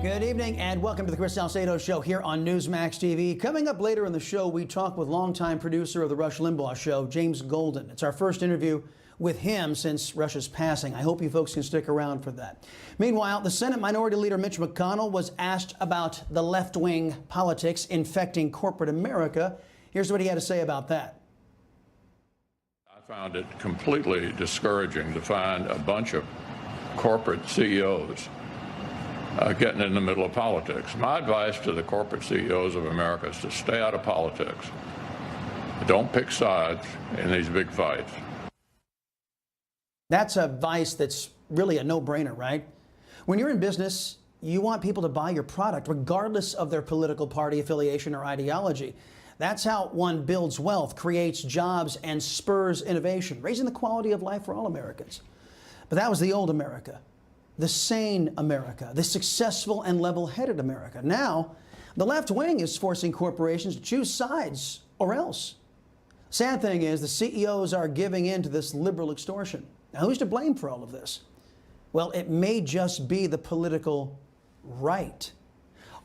Good evening and welcome to the Chris Salcedo Show here on Newsmax TV. Coming up later in the show, we talk with longtime producer of the Rush Limbaugh Show, James Golden. It's our first interview with him since Rush's passing. I hope you folks can stick around for that. Meanwhile, the Senate Minority Leader Mitch McConnell was asked about the left-wing politics infecting corporate America. Here's what he had to say about that. I found it completely discouraging to find a bunch of corporate CEOs getting in the middle of politics. My advice to the corporate CEOs of America is to stay out of politics. Don't pick sides in these big fights. That's advice that's really a no-brainer, right? When you're in business, you want people to buy your product regardless of their political party affiliation or ideology. That's how one builds wealth, creates jobs, and spurs innovation, raising the quality of life for all Americans. But that was the old America. The sane America, the successful and level-headed America. Now, the left wing is forcing corporations to choose sides or else. Sad thing is, the CEOs are giving in to this liberal extortion. Now, who's to blame for all of this? Well, it may just be the political right.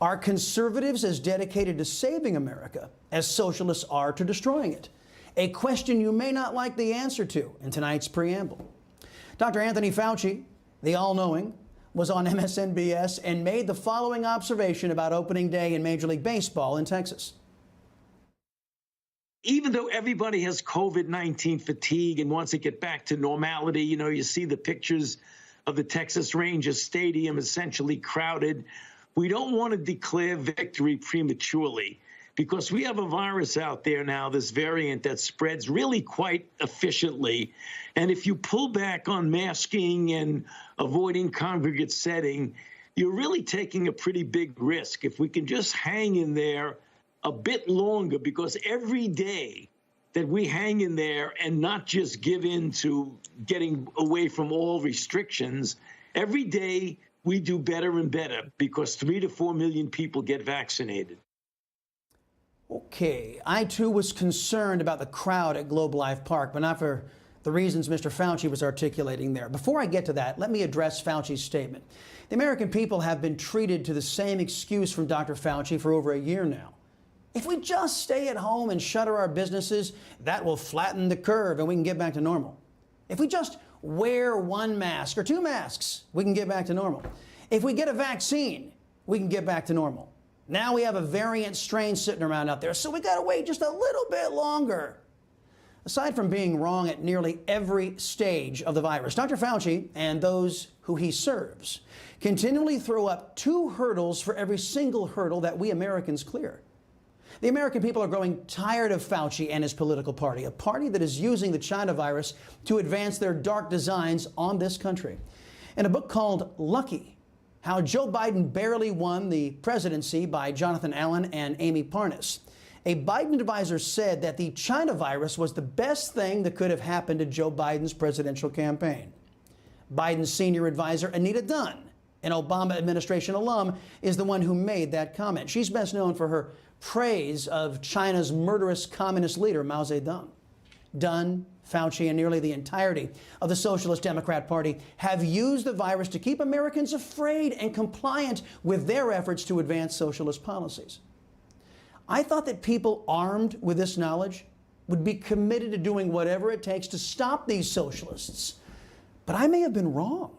Are conservatives as dedicated to saving America as socialists are to destroying it? A question you may not like the answer to in tonight's preamble. Dr. Anthony Fauci, the all-knowing, was on MSNBS and made the following observation about opening day in Major League Baseball in Texas. Even though everybody has COVID-19 fatigue and wants to get back to normality, you see the pictures of the Texas Rangers Stadium essentially crowded. We don't want to declare victory prematurely because we have a virus out there now, this variant that spreads really quite efficiently. And if you pull back on masking and avoiding congregate setting, you're really taking a pretty big risk. If we can just hang in there a bit longer, because every day that we hang in there and not just give in to getting away from all restrictions, every day we do better and better because 3 to 4 million people get vaccinated. Okay, I too was concerned about the crowd at Globe Life Park, but not for the reasons Mr. Fauci was articulating there. Before I get to that, let me address Fauci's statement. The American people have been treated to the same excuse from Dr. Fauci for over a year now. If we just stay at home and shutter our businesses, that will flatten the curve and we can get back to normal. If we just wear one mask or 2 masks, we can get back to normal. If we get a vaccine, we can get back to normal. Now we have a variant strain sitting around out there, so we got to wait just a little bit longer. Aside from being wrong at nearly every stage of the virus, Dr. Fauci and those who he serves continually throw up 2 hurdles for every single hurdle that we Americans clear. The American people are growing tired of Fauci and his political party, a party that is using the China virus to advance their dark designs on this country. In a book called Lucky, How Joe Biden Barely Won the Presidency by Jonathan Allen and Amy Parnas, a Biden advisor said that the China virus was the best thing that could have happened to Joe Biden's presidential campaign. Biden's senior advisor, Anita Dunn, an Obama administration alum, is the one who made that comment. She's best known for her praise of China's murderous communist leader, Mao Zedong. Dunn, Fauci, and nearly the entirety of the Socialist Democrat Party have used the virus to keep Americans afraid and compliant with their efforts to advance socialist policies. I thought that people armed with this knowledge would be committed to doing whatever it takes to stop these socialists. But I may have been wrong.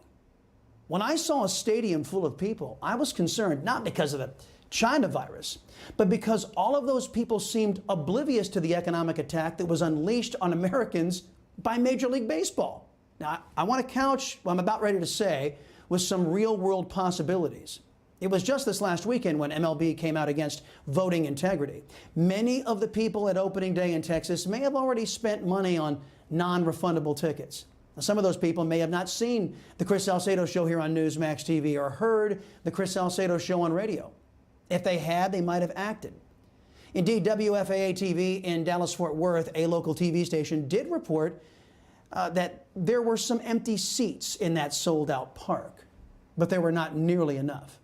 When I saw a stadium full of people, I was concerned, not because of the China virus, but because all of those people seemed oblivious to the economic attack that was unleashed on Americans by Major League Baseball. Now, I want to couch what I'm about ready to say with some real-world possibilities. It was just this last weekend when MLB came out against voting integrity. Many of the people at opening day in Texas may have already spent money on non-refundable tickets. Now, some of those people may have not seen the Chris Salcedo Show here on Newsmax TV or heard the Chris Salcedo Show on radio. If they had, they might have acted. Indeed, WFAA-TV in Dallas-Fort Worth, a local TV station, did report that there were some empty seats in that sold-out park, but there were not nearly enough.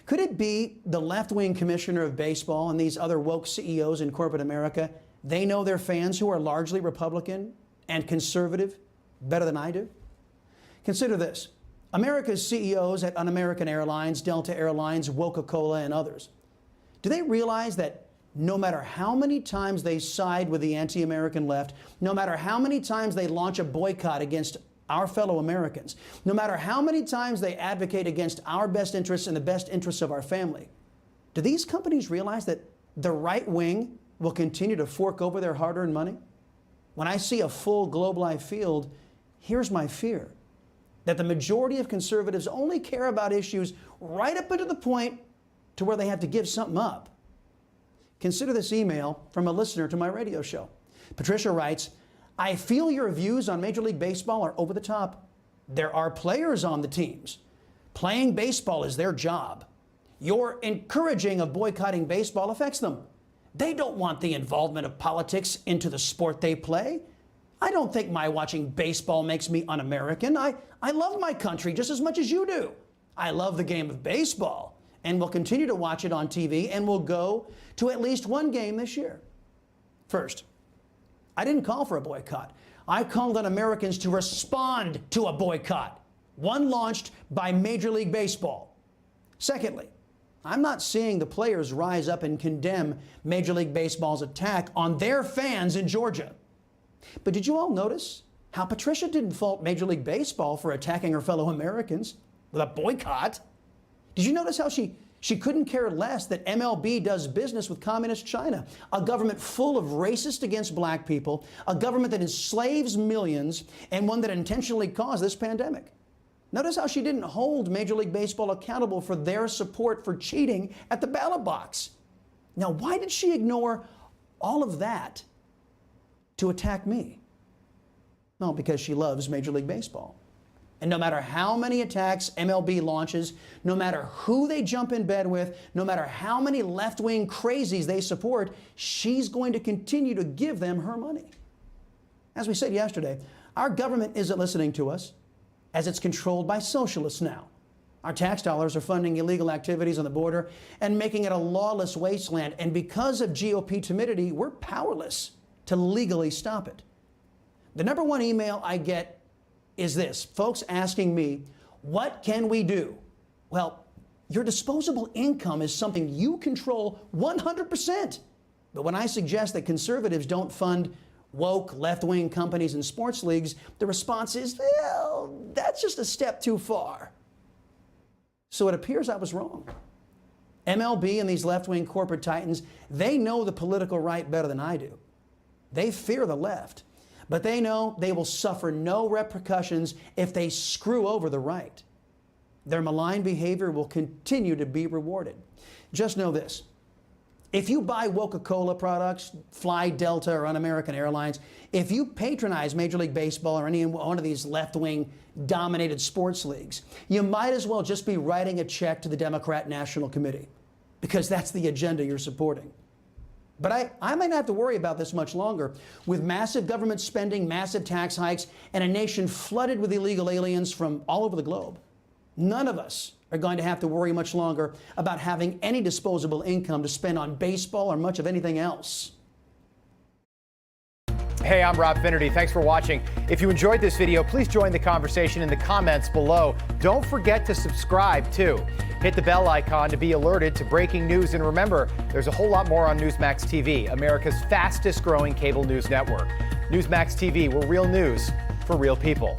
Could it be the left-wing commissioner of baseball and these other woke CEOs in corporate America, they know their fans who are largely Republican and conservative better than I do? Consider this. America's CEOs at Un-American Airlines, Delta Airlines, Coca-Cola, and others, do they realize that no matter how many times they side with the anti-American left, no matter how many times they launch a boycott against our fellow Americans, no matter how many times they advocate against our best interests and the best interests of our family, do these companies realize that the right wing will continue to fork over their hard-earned money? When I see a full Globe Life field, here's my fear, that the majority of conservatives only care about issues right up until the point to where they have to give something up. Consider this email from a listener to my radio show. Patricia writes, I feel your views on Major League Baseball are over the top. There are players on the teams. Playing baseball is their job. Your encouraging of boycotting baseball affects them. They don't want the involvement of politics into the sport they play. I don't think my watching baseball makes me un-American. I love my country just as much as you do. I love the game of baseball and will continue to watch it on TV and will go to at least one game this year. First, I didn't call for a boycott. I called on Americans to respond to a boycott, one launched by Major League Baseball. Secondly, I'm not seeing the players rise up and condemn Major League Baseball's attack on their fans in Georgia. But did you all notice how Patricia didn't fault Major League Baseball for attacking her fellow Americans with a boycott? Did you notice how she couldn't care less that MLB does business with communist China, a government full of racist against black people, a government that enslaves millions, and one that intentionally caused this pandemic? Notice how she didn't hold Major League Baseball accountable for their support for cheating at the ballot box. Now, why did she ignore all of that to attack me? Well, because she loves Major League Baseball. And no matter how many attacks MLB launches, no matter who they jump in bed with, no matter how many left-wing crazies they support, she's going to continue to give them her money. As we said yesterday, our government isn't listening to us, as it's controlled by socialists now. Our tax dollars are funding illegal activities on the border and making it a lawless wasteland. And because of GOP timidity, we're powerless to legally stop it. The number one email I get is this, folks asking me, what can we do? Well, your disposable income is something you control 100%. But when I suggest that conservatives don't fund woke left-wing companies and sports leagues, the response is, well, that's just a step too far. So it appears I was wrong. MLB and these left-wing corporate titans, they know the political right better than I do. They fear the left, but they know they will suffer no repercussions if they screw over the right. Their malign behavior will continue to be rewarded. Just know this. If you buy Coca-Cola products, fly Delta or Un-American Airlines, if you patronize Major League Baseball or any one of these left-wing dominated sports leagues, you might as well just be writing a check to the Democrat National Committee, because that's the agenda you're supporting. But I might not have to worry about this much longer. With massive government spending, massive tax hikes, and a nation flooded with illegal aliens from all over the globe, none of us are going to have to worry much longer about having any disposable income to spend on baseball or much of anything else. Hey, I'm Rob Finnerty. Thanks for watching. If you enjoyed this video, please join the conversation in the comments below. Don't forget to subscribe, too. Hit the bell icon to be alerted to breaking news. And remember, there's a whole lot more on Newsmax TV, America's fastest growing cable news network. Newsmax TV, we're real news for real people.